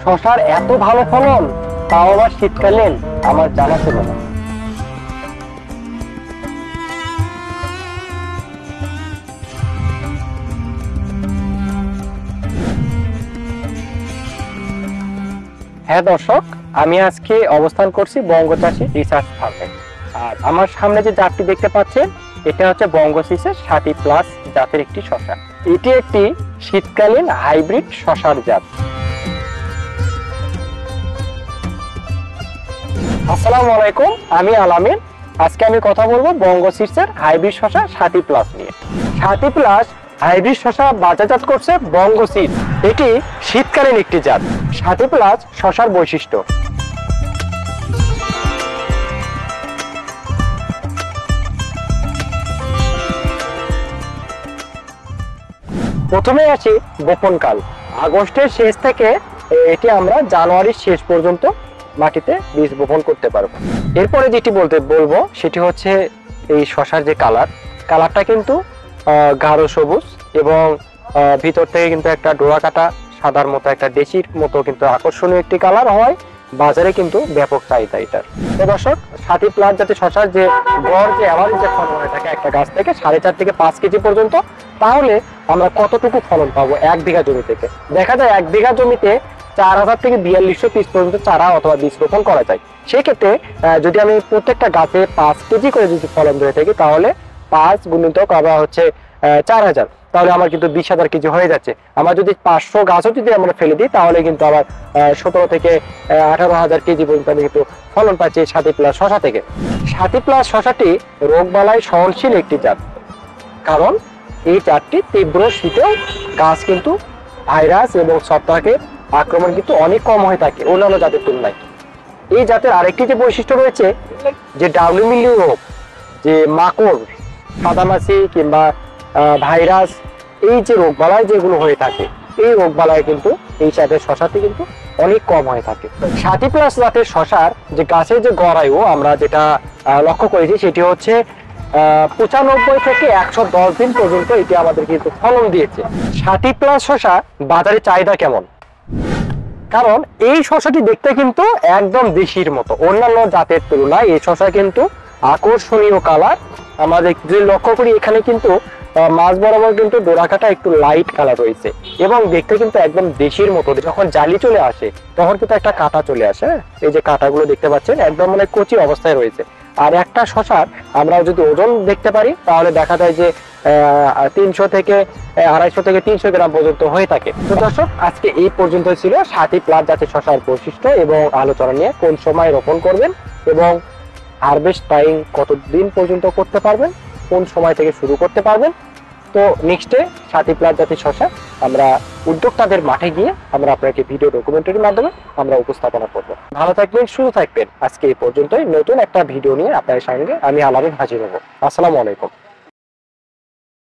শশার এত ভালো ফলন, তাও আবার শীতকালীন, আমার জানা ছিল না। হ্যাঁ দর্শক, আমি আজকে অবস্থান করছি বঙ্গচাষী রিসার্চ ফার্মে। আর আমার সামনে যে জাতটি দেখতে পাচ্ছেন, এটা হচ্ছে বঙ্গসিসের 60+ জাতের একটি শশা। এটি একটি শীতকালীন হাইব্রিড শশার জাত। আসসালামু আলাইকুম, আমি আলামিন। আজকে আমি কথা বলবো বঙ্গসিসের হাইব্রিড শশা 60+ নিয়ে। 60+ হাইব্রিড শশা বাজারজাত করছে বঙ্গসিড। এটি শীতকালীন একটি জাত। 60+ শশার বৈশিষ্ট্য: প্রথমে আসি বপনকাল। আগস্টের শেষ থেকে এটি আমরা জানুয়ারির শেষ পর্যন্ত মাটিতে বীজ বপন করতে পারবো। এরপরে যেটি বলবো সেটি হচ্ছে এই শশার যে কালারটা কিন্তু গাঢ় সবুজ এবং ভিতর থেকে কিন্তু একটা ডোরা কাটা সাদার মতো, একটা দেশির মতো কিন্তু আকর্ষণীয় একটি কালার হয়। বাজারে কিন্তু ব্যাপক চাহিদা এটার। তো দর্শক, 60+ জাতের শশার যে গড় যে অ্যাভারেজ যে ফলন হয়ে থাকে একটা গাছ থেকে 4.5 থেকে 5 কেজি পর্যন্ত, তাহলে আমরা কতটুকু ফলন পাবো 1 বিঘা জমি থেকে? দেখা যায় 1 বিঘা জমিতে 4000 থেকে 4200 পিস পর্যন্ত চারা অথবা বীজ রোপণ করা যায়। সেক্ষেত্রে যদি আমি প্রত্যেকটা গাছে 5 কেজি করে যদি ফলন ধরে থাকি, তাহলে 5 গুণিতক আবার হচ্ছে 4000, তাহলে আমার কিন্তু 20,000 কেজি হয়ে যাচ্ছে। আমরা যদি 500 গাছও যদি আমরা ফেলে দিই, তাহলে কিন্তু আবার 17 থেকে 18,000 কেজি পর্যন্ত আমি কিন্তু ফলন পাচ্ছি 60+ শশা থেকে। 60+ শশাটি রোগবালাই সহনশীল একটি জাত, কারণ এই জাতটি তীব্র শীতেও গাছ কিন্তু ভাইরাস এবং ছত্রাকের আক্রমণ কিন্তু অনেক কম হয়ে থাকে অন্যান্য জাতের তুলনায়। এই জাতের আরেকটি যে বৈশিষ্ট্য রয়েছে, যে ডাব্লিউ মিলিউ রোগ, যে মাকড়, সাদামাছি কিংবা ভাইরাস, এই যে রোগবালাই যেগুলো হয়ে থাকে, এই রোগবালাই কিন্তু এই জাতের শশাতে কিন্তু অনেক কম হয়ে থাকে। 60+ জাতের শশার যে গাছের যে গড় আয়ু আমরা যেটা লক্ষ্য করেছি, সেটি হচ্ছে 95 থেকে 110 দিন পর্যন্ত এটি আমাদের কিন্তু ফলন দিয়েছে। 60+ শশা বাজারে চাহিদা কেমন? কারণ এই শশাটি দেখতে কিন্তু একদম দেশির মতো। অন্যান্য জাতের তুলনায় এই শশা কিন্তু আকর্ষণীয় কালার। আমাদের যে লক্ষ্য করি, এখানে কিন্তু মাঝ বরাবর কিন্তু ডোরাকাটা একটু লাইট কালার রয়েছে এবং দেখতে কিন্তু একদম দেশির মতো। যখন জালি চলে আসে তখন কিন্তু একটা কাঁটা চলে আসে। এই যে কাঁটাগুলো দেখতে পাচ্ছেন, একদম মানে কচি অবস্থায় রয়েছে। আর একটা শশার আমরা যদি ওজন দেখতে পারি, তাহলে দেখা যায় যে 300 থেকে 250 থেকে 300 গ্রাম পর্যন্ত হয়ে থাকে। তো দর্শক, আজকে এই পর্যন্ত ছিল 60+ জাতের শশার বৈশিষ্ট্য এবং আলোচনা নিয়ে। কোন সময় রোপণ করবেন এবং হারভেস্ট টাইম কতদিন পর্যন্ত করতে পারবেন, কোন সময় থেকে শুরু করতে পারবেন। তো নেক্সটে 60+ জাতের শশা আমরা উদ্যোক্তাদের মাঠে গিয়ে আমরা আপনাকে ভিডিও ডকুমেন্টারির মাধ্যমে আমরা উপস্থাপনা করব। ভালো থাকবেন, সুস্থ থাকবেন। আজকে এই পর্যন্তই। নতুন একটা ভিডিও নিয়ে আপনাদের সঙ্গে আমি আলামিন হাজির হব। আসসালামু আলাইকুম।